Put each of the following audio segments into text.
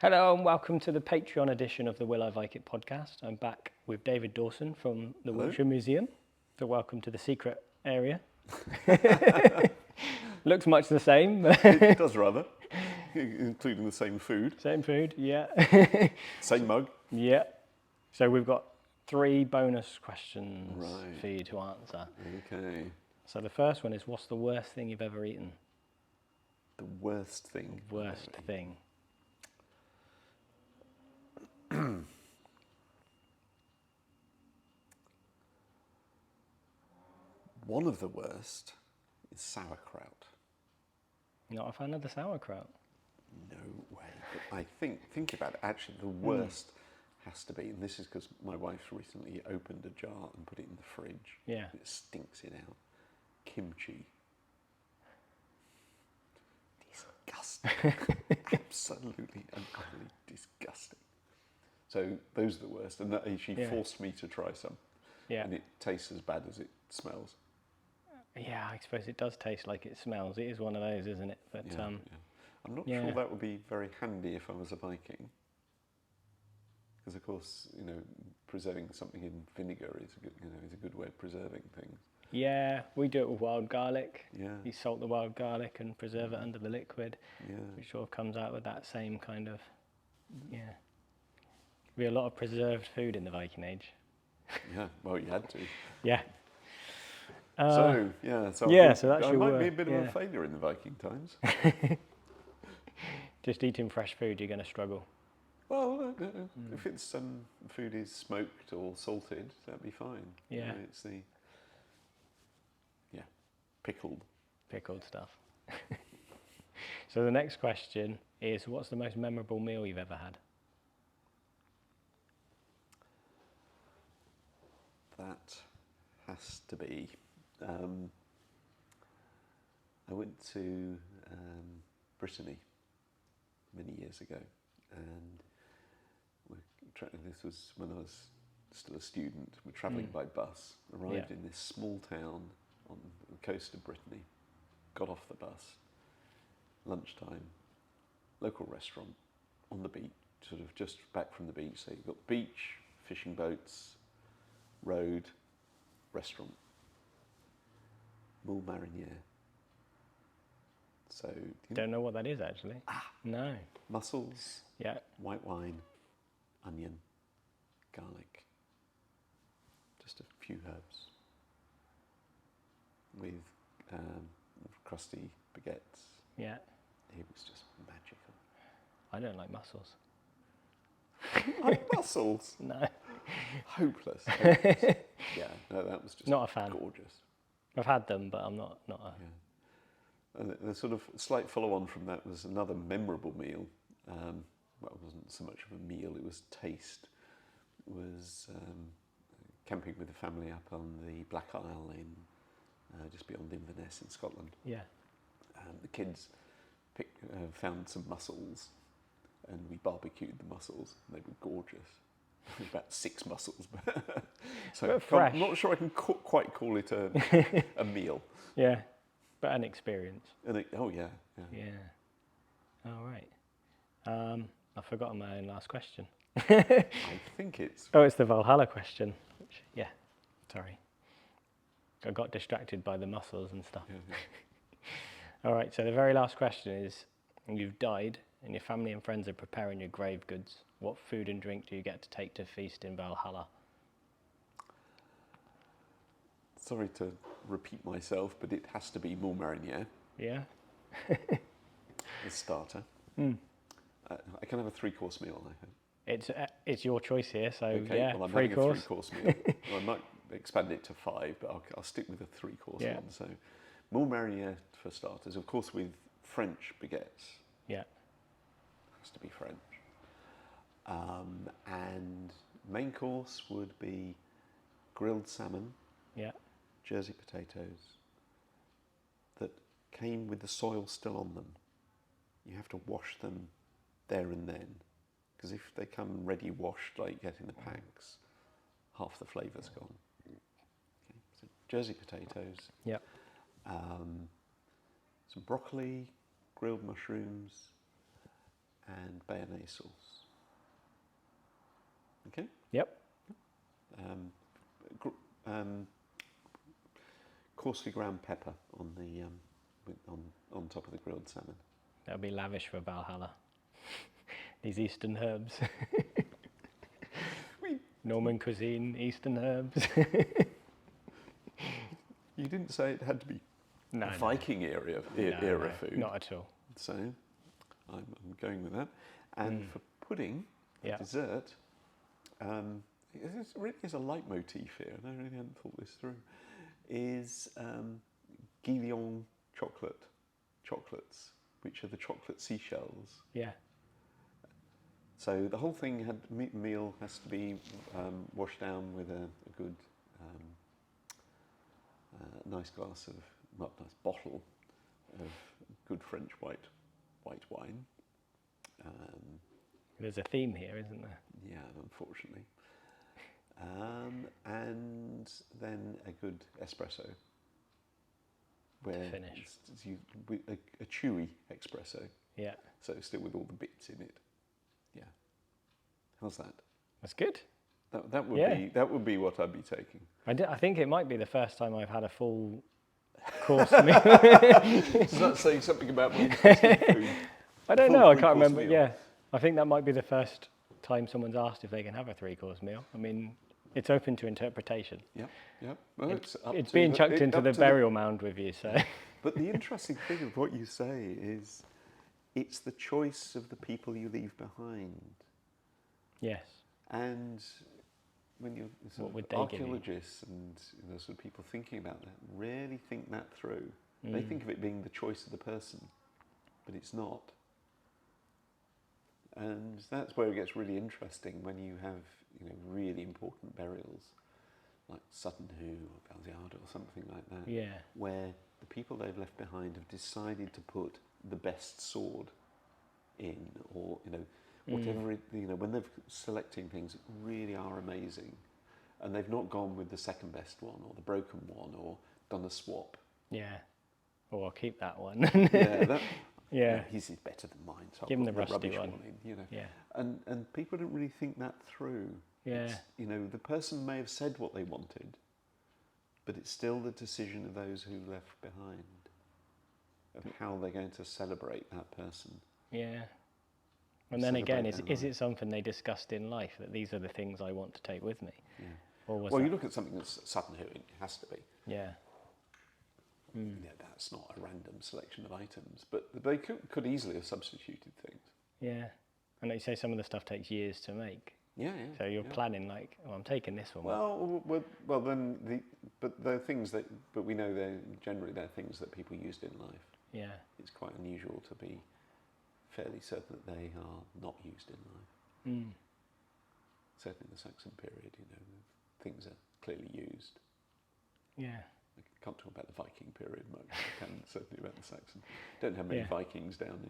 Hello and welcome to the Patreon edition of the I Vike It podcast. I'm back with David Dawson from the Wiltshire Museum. So welcome to the secret area. Looks much the same. It does rather, including the same food. Same food, yeah. Same mug. Yeah. So we've got 3 bonus questions for you to answer. Okay. So the first one is, what's the worst thing you've ever eaten? The worst thing. Worst thing. One of the worst is sauerkraut. Not a fan of the sauerkraut. No way. But I think about it, actually the worst has to be, and this is because my wife recently opened a jar and put it in the fridge. Yeah. It stinks it out. Kimchi. Disgusting. Absolutely and utterly disgusting. So those are the worst, and she forced me to try some. Yeah. And it tastes as bad as it smells. Yeah, I suppose it does taste like it smells. It is one of those, isn't it? But I'm not sure that would be very handy if I was a Viking. Because of course, preserving something in vinegar is a good way of preserving things. Yeah, we do it with wild garlic. Yeah. You salt the wild garlic and preserve it under the liquid, which sort of comes out with that same kind of, Be a lot of preserved food in the Viking Age. Yeah, well, you had to. Yeah. So that's I your might work. be a bit of a failure in the Viking times. Just eating fresh food, you're going to struggle. Well, if it's food is smoked or salted, that'd be fine. Yeah. It's the pickled stuff. So the next question is, what's the most memorable meal you've ever had? That has to be. I went to Brittany many years ago, and this was when I was still a student. We're travelling by bus, arrived in this small town on the coast of Brittany, got off the bus, lunchtime, local restaurant on the beach, sort of just back from the beach. So you've got the beach, fishing boats, road, restaurant, moule marinière. So Don't know what that is actually. No. Mussels, Yeah. white wine, onion, garlic, just a few herbs, with crusty baguettes. Yeah. It was just magical. I don't like mussels. Like mussels? No. Hopeless. Yeah, no, that was just Not a fan. Gorgeous. I've had them, but I'm not a... Yeah. And the sort of slight follow-on from that was another memorable meal. Well, it wasn't so much of a meal, it was taste. It was camping with the family up on the Black Isle in just beyond Inverness in Scotland. Yeah. The kids found some mussels, and we barbecued the mussels. And they were gorgeous. About 6 mussels. So fresh. I'm not sure I can quite call it a meal. Yeah, but an experience. Yeah. Yeah. All right. I've forgotten my own last question. I think it's... Oh, it's the Valhalla question. Sorry. I got distracted by the mussels and stuff. Yeah. All right, so the very last question is, you've died and your family and friends are preparing your grave goods. What food and drink do you get to take to feast in Valhalla? Sorry to repeat myself, but it has to be moule marinière. Yeah? As starter. I can have a 3-course meal, I hope. It's your choice here, so Okay, yeah, well, I'm 3 having course. a 3-course meal. Well, I might expand it to 5, but I'll stick with a 3-course one. So, moule marinière for starters, of course, with French baguettes. Yeah. Has to be French. And main course would be grilled salmon. Yeah. Jersey potatoes that came with the soil still on them. You have to wash them there and then, because if they come ready washed like you get in the packs, half the flavour's gone. Okay. So Jersey potatoes. Yeah. Some broccoli, grilled mushrooms, and béarnaise sauce. Okay? Yep. Coarsely ground pepper on the on top of the grilled salmon. That'll be lavish for Valhalla. These Eastern herbs. Norman cuisine, Eastern herbs. You didn't say it had to be No, Viking era food. Not at all. So I'm going with that. And for pudding, Yeah. dessert, it really is a leitmotif here, and I really hadn't thought this through, is Guillon chocolates, which are the chocolate seashells. Yeah. So the whole thing meal has to be washed down with a good nice nice bottle of good French white wine. There's a theme here, isn't there? Yeah, unfortunately. And then a good espresso. Where Finish. A chewy espresso. Yeah. So still with all the bits in it. Yeah. How's that? That's good. That would be what I'd be taking. I think it might be the first time I've had a full course meal. Does that say something about my food? I don't Full know, I three-course can't remember. meal. Yeah. I think that might be the first time someone's asked if they can have a 3-course meal. I mean, it's open to interpretation. Yeah. Well, It's being chucked into the burial mound with you, so. But the interesting thing of what you say is it's the choice of the people you leave behind. Yes. And when you're What would sort they of give you? archaeologists and sort of people thinking about that, really think that through. They think of it being the choice of the person, but it's not. And that's where it gets really interesting when you have really important burials like Sutton Hoo or Belsiard or something like that, Yeah. where the people they've left behind have decided to put the best sword in, or whatever when they're selecting things that really are amazing, and they've not gone with the second best one or the broken one or done a swap. Yeah. Or I'll keep that one. Yeah, his is better than mine, so Give I'll him put the rusty rubbish one. in. Yeah. And people don't really think that through. Yeah. It's, the person may have said what they wanted, but it's still the decision of those who left behind of how they're going to celebrate that person. Yeah. And then again, is Celebrate it something they discussed in life, that these are the things I want to take with me? Yeah. Or was Well, that... you look at something that's Sutton Hoo, it has to be. Yeah. That's not a random selection of items, but they could easily have substituted things. Yeah. And like you say, some of the stuff takes years to make. Yeah. So you're planning like, oh, I'm taking this one. Well, then they're things but we know they're things that people used in life. Yeah. It's quite unusual to be fairly certain that they are not used in life. Certainly in the Saxon period, things are clearly used. Yeah. I can't talk about the Viking period much. I can certainly about the Saxon. Don't have many Vikings down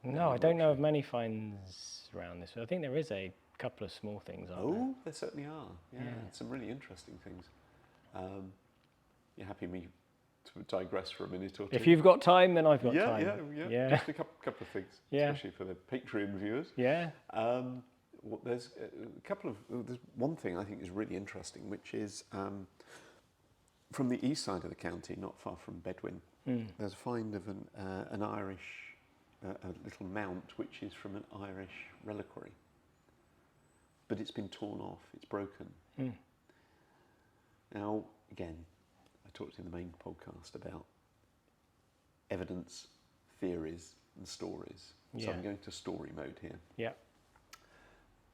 in. No, I don't know of many finds around this. I think there is a couple of small things. There certainly are. Yeah, some really interesting things. You happy me to digress for a minute or two? If you've got time, then I've got time. Yeah. Just a couple of things, especially for the Patreon viewers. Yeah. There's there's one thing I think is really interesting, which is from the east side of the county, not far from Bedwyn. There's a find of an Irish, a little mount, which is from an Irish reliquary, but it's been torn off. It's broken. Now, again, I talked in the main podcast about evidence, theories, and stories. So I'm going to story mode here. Yeah.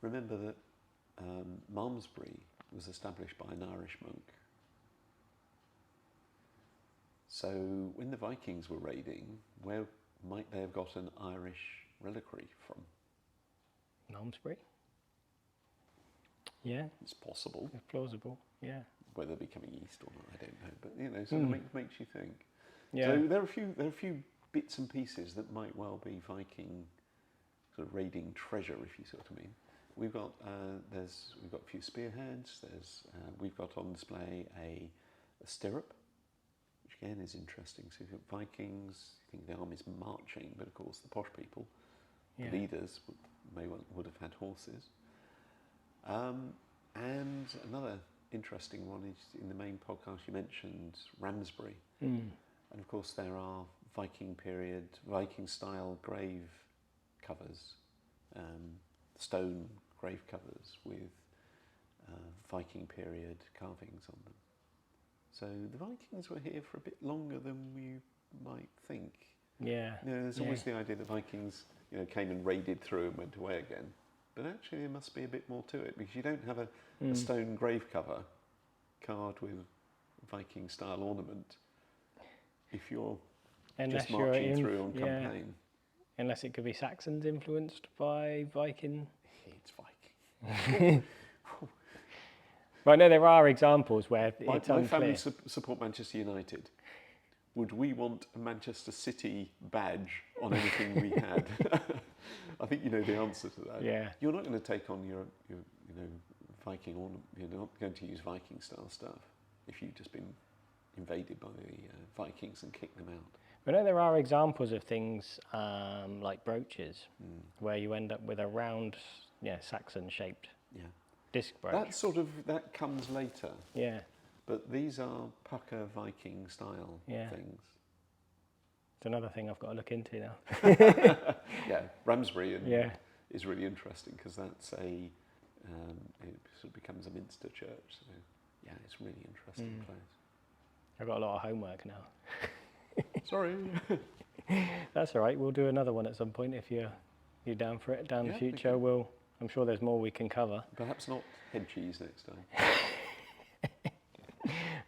Remember that Malmesbury was established by an Irish monk. So when the Vikings were raiding, where might they have got an Irish reliquary from? Malmesbury? Yeah. It's possible. It's plausible. Yeah. Whether they're coming east or not, I don't know. But sort of makes you think. Yeah. So there are a few bits and pieces that might well be Viking sort of raiding treasure, if you see what I mean. We've got a few spearheads. We've got on display a stirrup, which again is interesting. So you've got Vikings. You think the army's marching, but of course the posh people Yeah. The leaders would have had horses. And another interesting one is in the main podcast you mentioned Ramsbury. Mm. And of course there are Viking period, Viking style grave covers, stone grave covers with Viking period carvings on them. So the Vikings were here for a bit longer than we might think. Yeah. You know, there's always the idea that Vikings, you know, came and raided through and went away again. But actually there must be a bit more to it, because you don't have a stone grave cover carved with Viking style ornament if you're just marching through on campaign. Unless it could be Saxons influenced by Viking. It's Viking. But no, there are examples where it's my unclear. family support Manchester United. Would we want a Manchester City badge on anything we had? I think you know the answer to that. Yeah. You're not going to take on your you know, Viking ornament. You're not going to use Viking style stuff if you've just been invaded by the Vikings and kicked them out. But no, there are examples of things like brooches where you end up with a round, Saxon-shaped disc brooch. That comes later. Yeah. But these are pucker Viking style things. It's another thing I've got to look into now. Yeah, Ramsbury is really interesting because that's it sort of becomes a Minster church. So yeah, it's a really interesting place. I've got a lot of homework now. Sorry. That's all right. We'll do another one at some point if you're down for it. Down the future, I'm sure there's more we can cover. Perhaps not head cheese next time.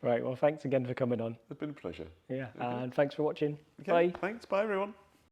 Right, well, thanks again for coming on. It's been a pleasure. Yeah, and thanks for watching. Okay, Bye. thanks. Bye, everyone.